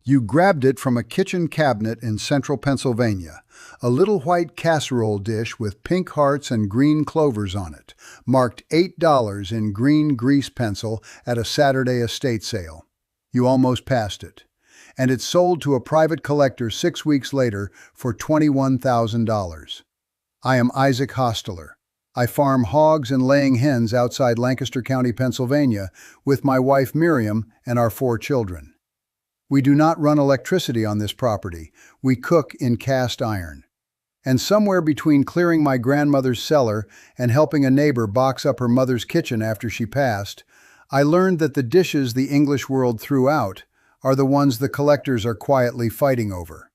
You grabbed it from a kitchen cabinet in central Pennsylvania, a little white casserole dish with pink hearts and green clovers on it, marked $8 in green grease pencil at a Saturday estate sale. You almost passed it. And it sold to a private collector 6 weeks later for $21,000. I am Isaac Hostler. I farm hogs and laying hens outside Lancaster County, Pennsylvania, with my wife Miriam and our 4 children. We do not run electricity on this property. We cook in cast iron. And somewhere between clearing my grandmother's cellar and helping a neighbor box up her mother's kitchen after she passed, I learned that the dishes the English world threw out are the ones the collectors are quietly fighting over.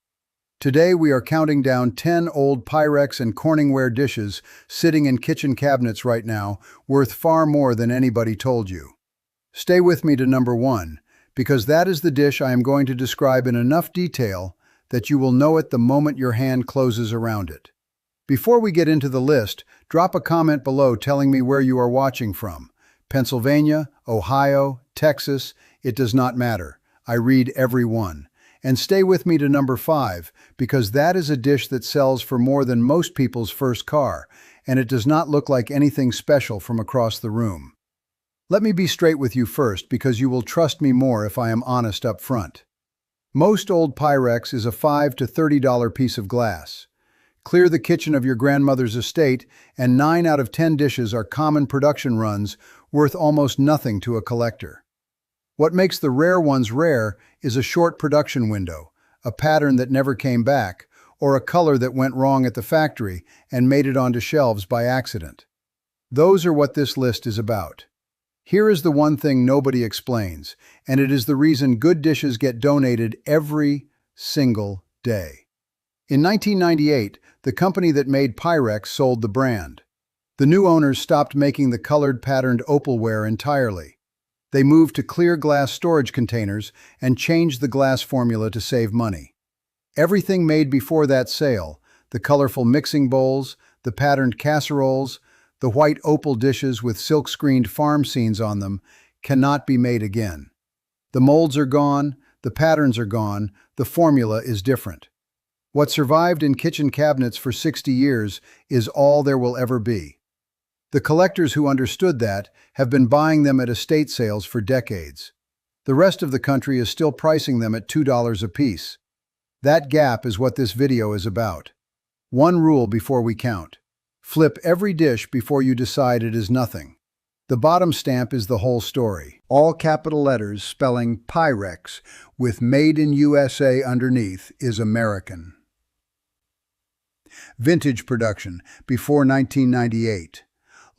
Today we are counting down 10 old Pyrex and Corningware dishes sitting in kitchen cabinets right now, worth far more than anybody told you. Stay with me to number 1, because that is the dish I am going to describe in enough detail that you will know it the moment your hand closes around it. Before we get into the list, drop a comment below telling me where you are watching from. Pennsylvania, Ohio, Texas, it does not matter. I read every one. And stay with me to number 5, because that is a dish that sells for more than most people's first car, and it does not look like anything special from across the room. Let me be straight with you first, because you will trust me more if I am honest up front. Most old Pyrex is a $5 to $30 piece of glass. Clear the kitchen of your grandmother's estate, and 9 out of 10 dishes are common production runs worth almost nothing to a collector. What makes the rare ones rare is a short production window, a pattern that never came back, or a color that went wrong at the factory and made it onto shelves by accident. Those are what this list is about. Here is the one thing nobody explains, and it is the reason good dishes get donated every single day. In 1998, the company that made Pyrex sold the brand. The new owners stopped making the colored patterned opalware entirely. They moved to clear glass storage containers and changed the glass formula to save money. Everything made before that sale, the colorful mixing bowls, the patterned casseroles, the white opal dishes with silk-screened farm scenes on them, cannot be made again. The molds are gone, the patterns are gone, the formula is different. What survived in kitchen cabinets for 60 years is all there will ever be. The collectors who understood that have been buying them at estate sales for decades. The rest of the country is still pricing them at $2 a piece. That gap is what this video is about. One rule before we count. Flip every dish before you decide it is nothing. The bottom stamp is the whole story. All capital letters spelling Pyrex with Made in USA underneath is American. Vintage production, before 1998.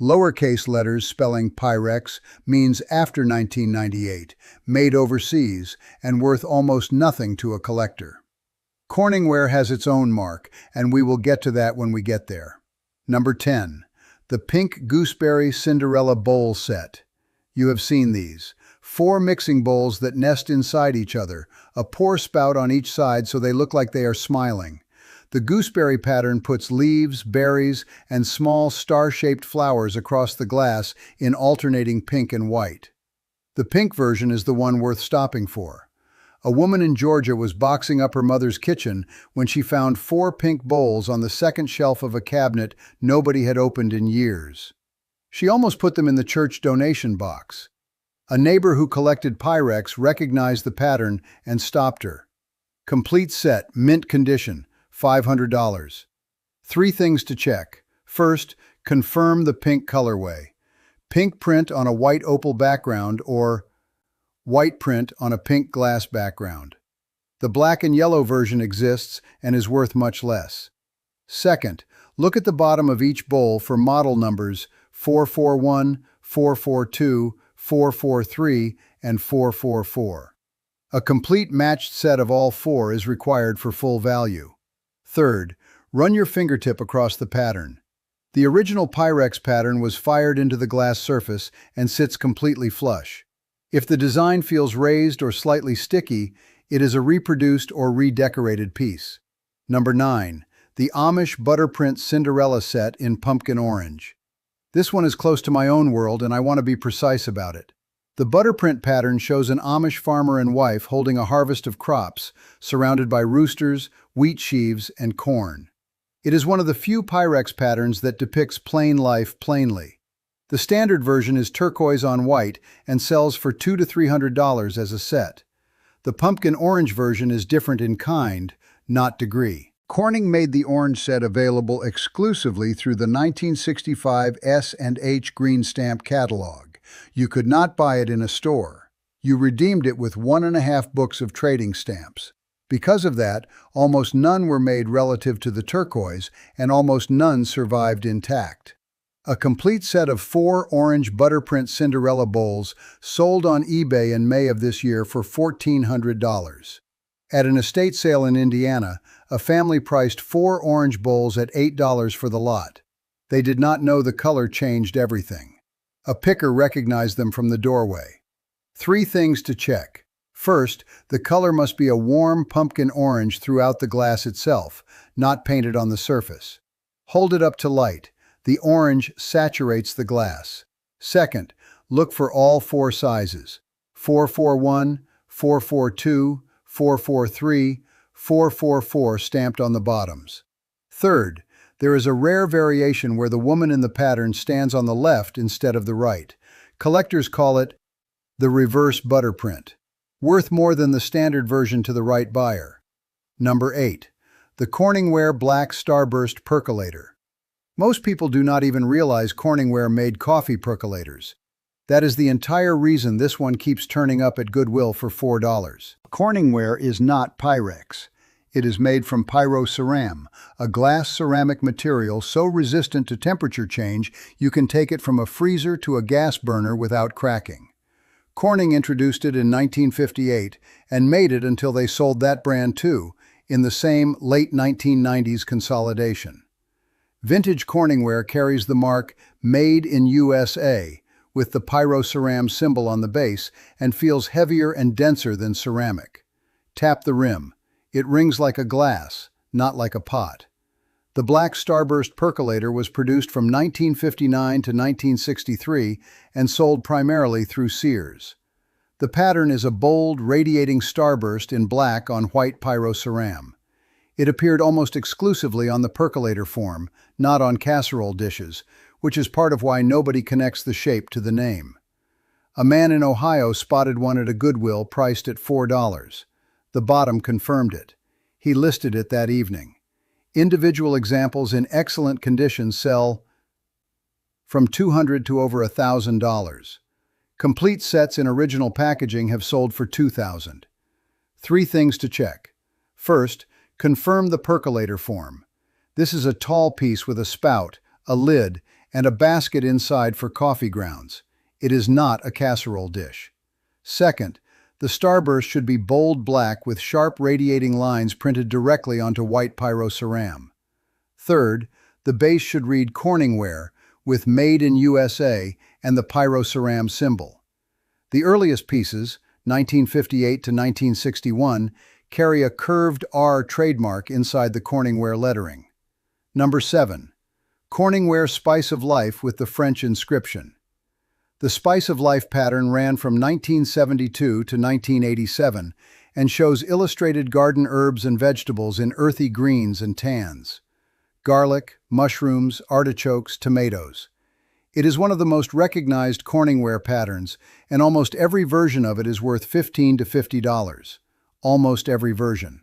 Lowercase letters spelling Pyrex means after 1998, made overseas, and worth almost nothing to a collector. Corningware has its own mark, and we will get to that when we get there. Number 10. The Pink Gooseberry Cinderella Bowl Set. You have seen these. 4 mixing bowls that nest inside each other, a pour spout on each side so they look like they are smiling. The gooseberry pattern puts leaves, berries, and small star-shaped flowers across the glass in alternating pink and white. The pink version is the one worth stopping for. A woman in Georgia was boxing up her mother's kitchen when she found 4 pink bowls on the second shelf of a cabinet nobody had opened in years. She almost put them in the church donation box. A neighbor who collected Pyrex recognized the pattern and stopped her. Complete set, mint condition. $500. 3 things to check. First, confirm the pink colorway. Pink print on a white opal background or white print on a pink glass background. The black and yellow version exists and is worth much less. Second, look at the bottom of each bowl for model numbers 441, 442, 443, and 444. A complete matched set of all 4 is required for full value. Third, run your fingertip across the pattern. The original Pyrex pattern was fired into the glass surface and sits completely flush. If the design feels raised or slightly sticky, it is a reproduced or redecorated piece. Number 9. The Amish Butterprint Cinderella Set in Pumpkin Orange. This one is close to my own world and I want to be precise about it. The butterprint pattern shows an Amish farmer and wife holding a harvest of crops, surrounded by roosters, wheat sheaves, and corn. It is one of the few Pyrex patterns that depicts plain life plainly. The standard version is turquoise on white and sells for $200 to $300 as a set. The pumpkin orange version is different in kind, not degree. Corning made the orange set available exclusively through the 1965 S&H Green Stamp catalog. You could not buy it in a store. You redeemed it with 1.5 books of trading stamps. Because of that, almost none were made relative to the turquoise, and almost none survived intact. A complete set of 4 orange butterprint Cinderella bowls sold on eBay in May of this year for $1,400. At an estate sale in Indiana, a family priced 4 orange bowls at $8 for the lot. They did not know the color changed everything. A picker recognized them from the doorway. 3 things to check. First, the color must be a warm pumpkin orange throughout the glass itself, not painted on the surface. Hold it up to light. The orange saturates the glass. Second, look for all 4 sizes: 441, 442, 443, 444 stamped on the bottoms. Third, there is a rare variation where the woman in the pattern stands on the left instead of the right. Collectors call it the reverse butterprint, worth more than the standard version to the right buyer. Number 8. The Corningware Black Starburst Percolator. Most people do not even realize Corningware made coffee percolators. That is the entire reason this one keeps turning up at Goodwill for $4. Corningware is not Pyrex. It is made from pyroceram, a glass ceramic material so resistant to temperature change you can take it from a freezer to a gas burner without cracking. Corning introduced it in 1958 and made it until they sold that brand too, in the same late 1990s consolidation. Vintage Corningware carries the mark Made in USA with the pyroceram symbol on the base and feels heavier and denser than ceramic. Tap the rim. It rings like a glass, not like a pot. The Black Starburst Percolator was produced from 1959 to 1963 and sold primarily through Sears. The pattern is a bold, radiating starburst in black on white pyroceram. It appeared almost exclusively on the percolator form, not on casserole dishes, which is part of why nobody connects the shape to the name. A man in Ohio spotted one at a Goodwill priced at $4. The bottom confirmed it. He listed it that evening. Individual examples in excellent condition sell from $200 to over $1,000. Complete sets in original packaging have sold for $2,000. 3 things to check. First, confirm the percolator form. This is a tall piece with a spout, a lid, and a basket inside for coffee grounds. It is not a casserole dish. Second, the starburst should be bold black with sharp radiating lines printed directly onto white pyroceram. Third, the base should read Corningware with Made in USA and the pyroceram symbol. The earliest pieces, 1958 to 1961, carry a curved R trademark inside the Corningware lettering. Number 7. Corningware Spice of Life with the French inscription. The Spice of Life pattern ran from 1972 to 1987 and shows illustrated garden herbs and vegetables in earthy greens and tans. Garlic, mushrooms, artichokes, tomatoes. It is one of the most recognized Corningware patterns, and almost every version of it is worth $15 to $50. Almost every version.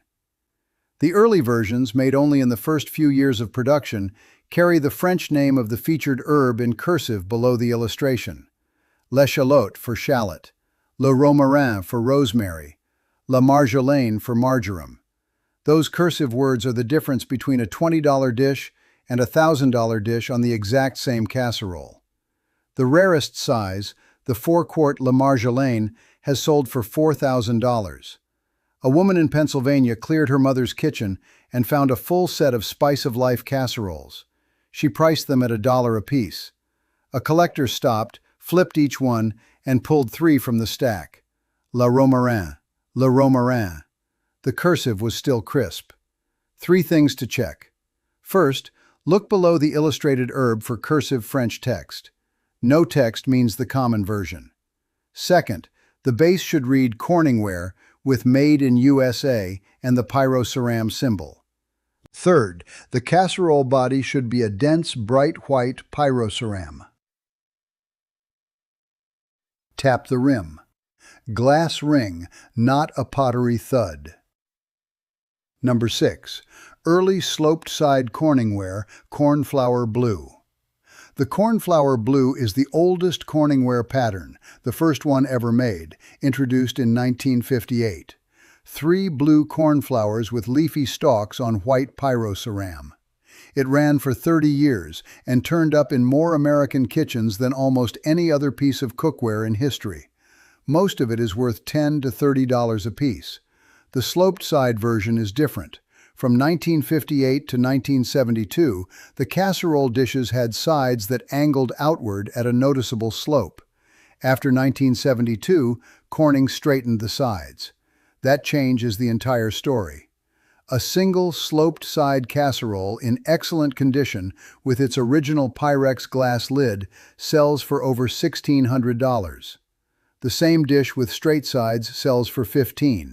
The early versions, made only in the first few years of production, carry the French name of the featured herb in cursive below the illustration. L'échalote for shallot, le romarin for rosemary, la marjolaine for marjoram. Those cursive words are the difference between a $20 dish and a $1,000 dish on the exact same casserole. The rarest size, the 4-quart La Marjolaine, has sold for $4,000. A woman in Pennsylvania cleared her mother's kitchen and found a full set of Spice of Life casseroles. She priced them at $1 apiece. A collector stopped, flipped each one, and pulled 3 from the stack. La Romarin, Le Romarin. The cursive was still crisp. 3 things to check. First, look below the illustrated herb for cursive French text. No text means the common version. Second, the base should read Corningware with Made in USA and the Pyroceram symbol. Third, the casserole body should be a dense, bright white Pyroceram. Tap the rim. Glass ring, not a pottery thud. Number 6. Early sloped side Corningware, Cornflower Blue. The Cornflower Blue is the oldest Corningware pattern, the first one ever made, introduced in 1958. 3 blue cornflowers with leafy stalks on white Pyroceram. It ran for 30 years and turned up in more American kitchens than almost any other piece of cookware in history. Most of it is worth $10 to $30 a piece. The sloped side version is different. From 1958 to 1972, the casserole dishes had sides that angled outward at a noticeable slope. After 1972, Corning straightened the sides. That change is the entire story. A single sloped side casserole in excellent condition with its original Pyrex glass lid sells for over $1,600. The same dish with straight sides sells for $15.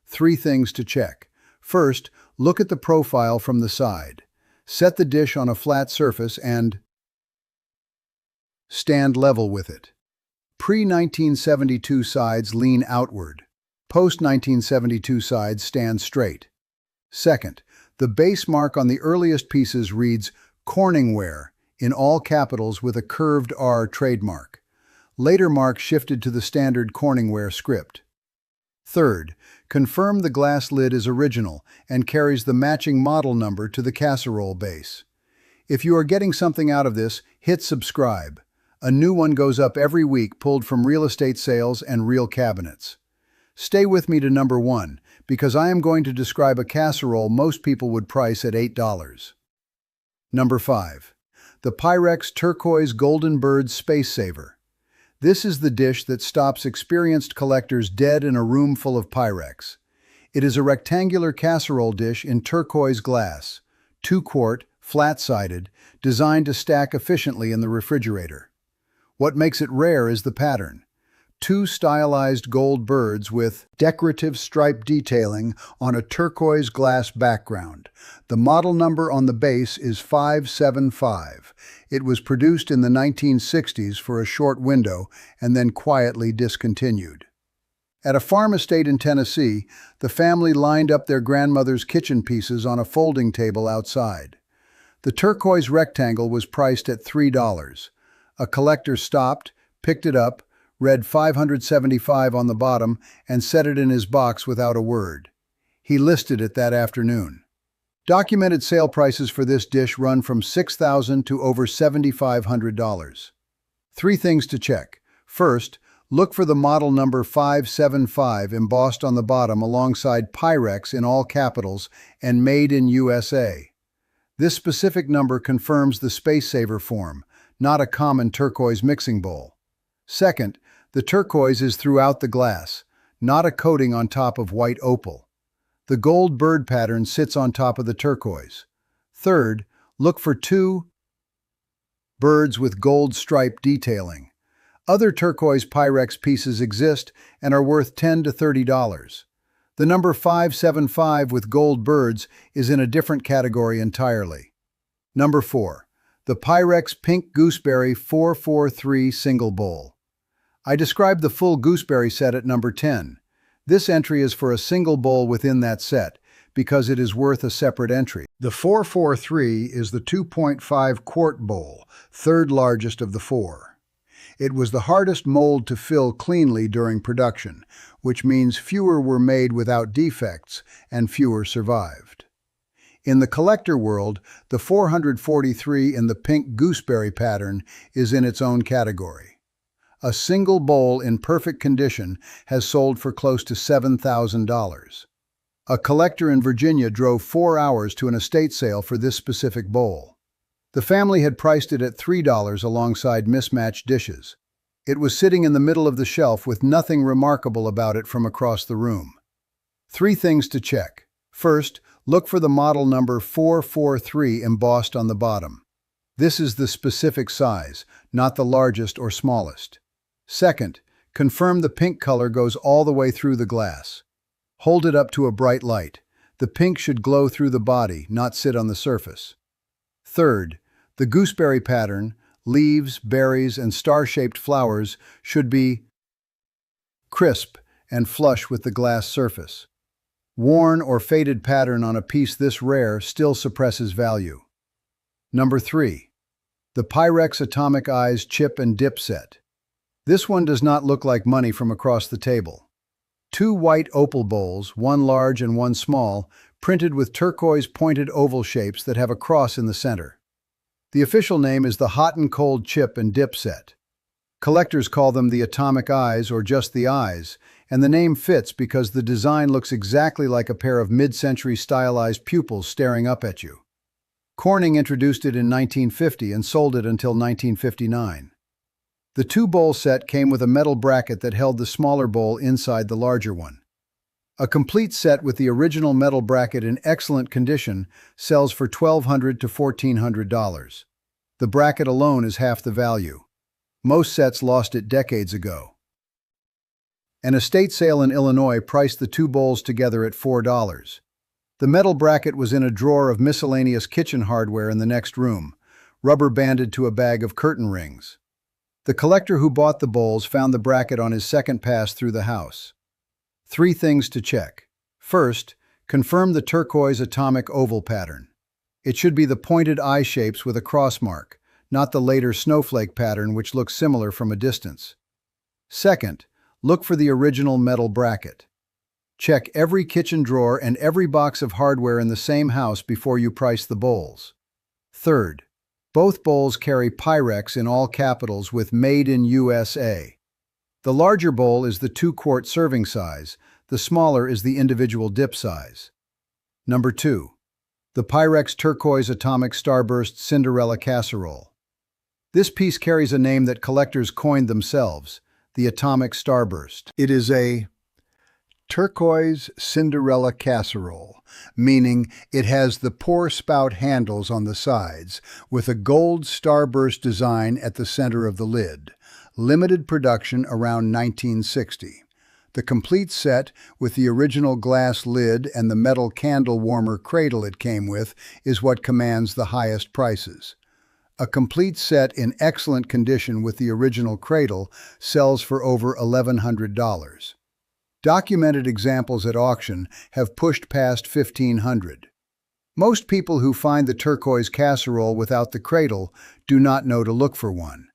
3 things to check. First, look at the profile from the side. Set the dish on a flat surface and stand level with it. Pre-1972 sides lean outward. Post-1972 sides stand straight. Second, the base mark on the earliest pieces reads Corningware in all capitals with a curved R trademark. Later marks shifted to the standard Corningware script. Third, confirm the glass lid is original and carries the matching model number to the casserole base. If you are getting something out of this, hit subscribe. A new one goes up every week, pulled from real estate sales and real cabinets. Stay with me to number 1, because I am going to describe a casserole most people would price at $8. Number 5. The Pyrex Turquoise Golden Bird Space Saver. This is the dish that stops experienced collectors dead in a room full of Pyrex. It is a rectangular casserole dish in turquoise glass, 2-quart, flat-sided, designed to stack efficiently in the refrigerator. What makes it rare is the pattern. 2 stylized gold birds with decorative stripe detailing on a turquoise glass background. The model number on the base is 575. It was produced in the 1960s for a short window and then quietly discontinued. At a farm estate in Tennessee, the family lined up their grandmother's kitchen pieces on a folding table outside. The turquoise rectangle was priced at $3. A collector stopped, picked it up, read $575 on the bottom, and set it in his box without a word. He listed it that afternoon. Documented sale prices for this dish run from $6,000 to over $7,500. 3 things to check. First, look for the model number 575 embossed on the bottom alongside Pyrex in all capitals and Made in USA. This specific number confirms the Space Saver form, not a common turquoise mixing bowl. Second, the turquoise is throughout the glass, not a coating on top of white opal. The gold bird pattern sits on top of the turquoise. Third, look for 2 birds with gold stripe detailing. Other turquoise Pyrex pieces exist and are worth $10 to $30. The number 575 with gold birds is in a different category entirely. Number 4. The Pyrex Pink Gooseberry 443 Single Bowl. I described the full gooseberry set at number 10. This entry is for a single bowl within that set, because it is worth a separate entry. The 443 is the 2.5-quart bowl, third largest of the 4. It was the hardest mold to fill cleanly during production, which means fewer were made without defects and fewer survived. In the collector world, the 443 in the pink gooseberry pattern is in its own category. A single bowl in perfect condition has sold for close to $7,000. A collector in Virginia drove 4 hours to an estate sale for this specific bowl. The family had priced it at $3 alongside mismatched dishes. It was sitting in the middle of the shelf with nothing remarkable about it from across the room. 3 things to check. First, look for the model number 443 embossed on the bottom. This is the specific size, not the largest or smallest. Second, Confirm the pink color goes all the way through the glass. Hold it up to a bright light. The pink should glow through the body, not sit on the surface. Third, the gooseberry pattern, leaves, berries, and star-shaped flowers should be crisp and flush with the glass surface. Worn or faded pattern on a piece this rare still suppresses value. Number 3. The Pyrex Atomic Eyes Chip and Dip Set. This one does not look like money from across the table. 2 white opal bowls, one large and one small, printed with turquoise pointed oval shapes that have a cross in the center. The official name is the Hot and Cold Chip and Dip Set. Collectors call them the Atomic Eyes or just the Eyes, and the name fits because the design looks exactly like a pair of mid-century stylized pupils staring up at you. Corning introduced it in 1950 and sold it until 1959. The 2-bowl set came with a metal bracket that held the smaller bowl inside the larger one. A complete set with the original metal bracket in excellent condition sells for $1,200 to $1,400. The bracket alone is half the value. Most sets lost it decades ago. An estate sale in Illinois priced the 2 bowls together at $4. The metal bracket was in a drawer of miscellaneous kitchen hardware in the next room, rubber banded to a bag of curtain rings. The collector who bought the bowls found the bracket on his second pass through the house. 3 things to check. First, confirm the turquoise atomic oval pattern. It should be the pointed eye shapes with a cross mark, not the later snowflake pattern which looks similar from a distance. Second, look for the original metal bracket. Check every kitchen drawer and every box of hardware in the same house before you price the bowls. Third, both bowls carry Pyrex in all capitals with Made in USA. The larger bowl is the 2-quart serving size, the smaller is the individual dip size. Number 2. The Pyrex Turquoise Atomic Starburst Cinderella Casserole. This piece carries a name that collectors coined themselves, the Atomic Starburst. It is a turquoise Cinderella casserole, meaning it has the pour spout handles on the sides with a gold starburst design at the center of the lid. Limited production around 1960. The complete set, with the original glass lid and the metal candle warmer cradle it came with, is what commands the highest prices. A complete set in excellent condition with the original cradle sells for over $1,100. Documented examples at auction have pushed past $1,500. Most people who find the turquoise casserole without the cradle do not know to look for one.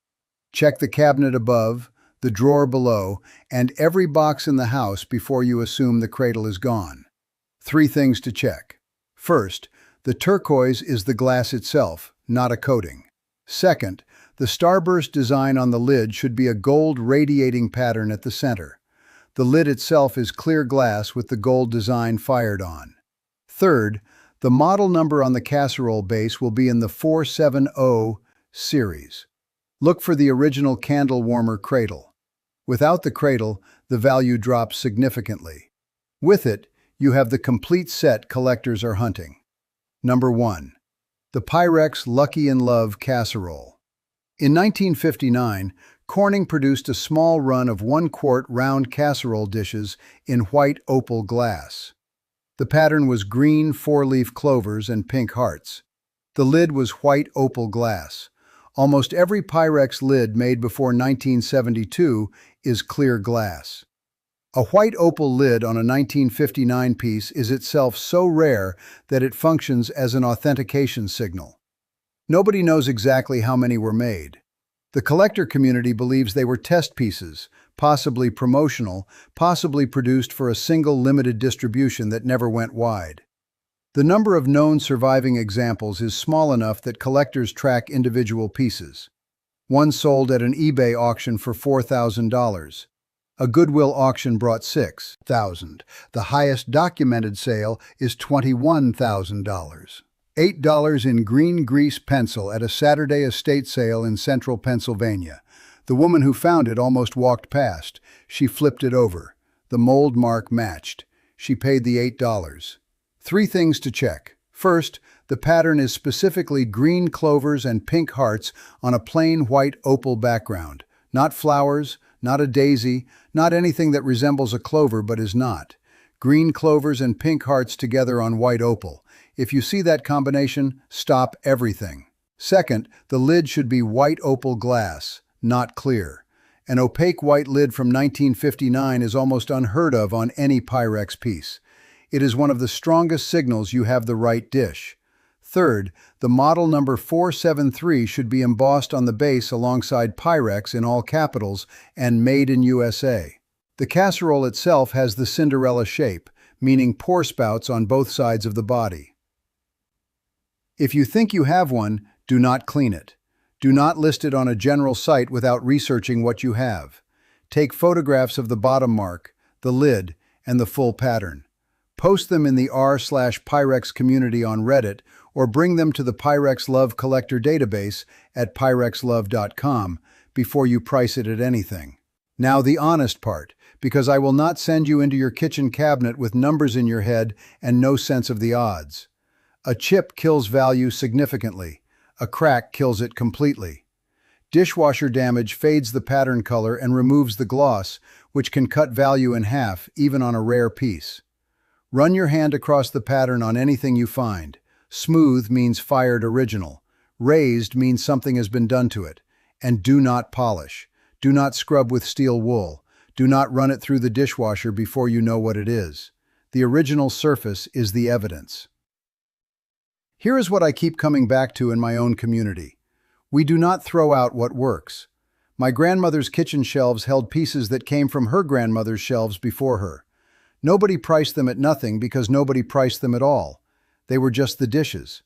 Check the cabinet above, the drawer below, and every box in the house before you assume the cradle is gone. 3 things to check. First, the turquoise is the glass itself, not a coating. Second, the starburst design on the lid should be a gold radiating pattern at the center. The lid itself is clear glass with the gold design fired on. Third, the model number on the casserole base will be in the 470 series. Look for the original candle warmer cradle. Without the cradle, the value drops significantly. With it, you have the complete set collectors are hunting. Number 1. The Pyrex Lucky in Love Casserole. In 1959, Corning produced a small run of 1-quart round casserole dishes in white opal glass. The pattern was green 4-leaf clovers and pink hearts. The lid was white opal glass. Almost every Pyrex lid made before 1972 is clear glass. A white opal lid on a 1959 piece is itself so rare that it functions as an authentication signal. Nobody knows exactly how many were made. The collector community believes they were test pieces, possibly promotional, possibly produced for a single limited distribution that never went wide. The number of known surviving examples is small enough that collectors track individual pieces. One sold at an eBay auction for $4,000. A Goodwill auction brought $6,000. The highest documented sale is $21,000. $8 in green grease pencil at a Saturday estate sale in central Pennsylvania. The woman who found it almost walked past. She flipped it over. The mold mark matched. She paid the $8. 3 things to check. First, the pattern is specifically green clovers and pink hearts on a plain white opal background. Not flowers, not a daisy, not anything that resembles a clover but is not. Green clovers and pink hearts together on white opal. If you see that combination, stop everything. Second, the lid should be white opal glass, not clear. An opaque white lid from 1959 is almost unheard of on any Pyrex piece. It is one of the strongest signals you have the right dish. Third, the model number 473 should be embossed on the base alongside Pyrex in all capitals and Made in USA. The casserole itself has the Cinderella shape, meaning pour spouts on both sides of the body. If you think you have one, do not clean it. Do not list it on a general site without researching what you have. Take photographs of the bottom mark, the lid, and the full pattern. Post them in the r/Pyrex community on Reddit or bring them to the Pyrex Love Collector database at pyrexlove.com before you price it at anything. Now the honest part, because I will not send you into your kitchen cabinet with numbers in your head and no sense of the odds. A chip kills value significantly. A crack kills it completely. Dishwasher damage fades the pattern color and removes the gloss, which can cut value in half, even on a rare piece. Run your hand across the pattern on anything you find. Smooth means fired original. Raised means something has been done to it. And do not polish. Do not scrub with steel wool. Do not run it through the dishwasher before you know what it is. The original surface is the evidence. Here is what I keep coming back to in my own community. We do not throw out what works. My grandmother's kitchen shelves held pieces that came from her grandmother's shelves before her. Nobody priced them at nothing because nobody priced them at all. They were just the dishes.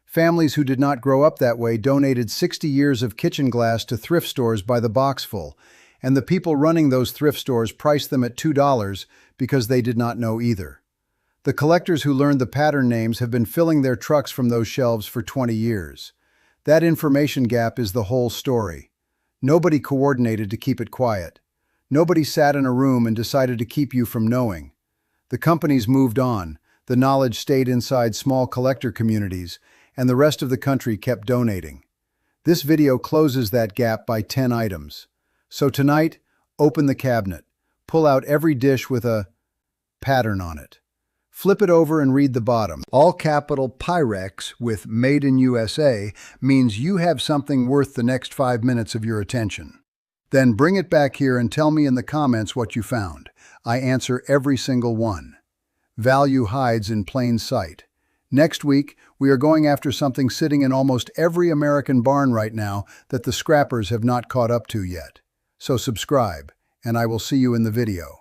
Families who did not grow up that way donated 60 years of kitchen glass to thrift stores by the boxful, and the people running those thrift stores priced them at $2 because they did not know either. The collectors who learned the pattern names have been filling their trucks from those shelves for 20 years. That information gap is the whole story. Nobody coordinated to keep it quiet. Nobody sat in a room and decided to keep you from knowing. The companies moved on, the knowledge stayed inside small collector communities, and the rest of the country kept donating. This video closes that gap by 10 items. So tonight, open the cabinet. Pull out every dish with a pattern on it. Flip it over and read the bottom. All capital Pyrex with Made in USA means you have something worth the next 5 minutes of your attention. Then bring it back here and tell me in the comments what you found. I answer every single one. Value hides in plain sight. Next week, we are going after something sitting in almost every American barn right now that the scrappers have not caught up to yet. So subscribe, and I will see you in the video.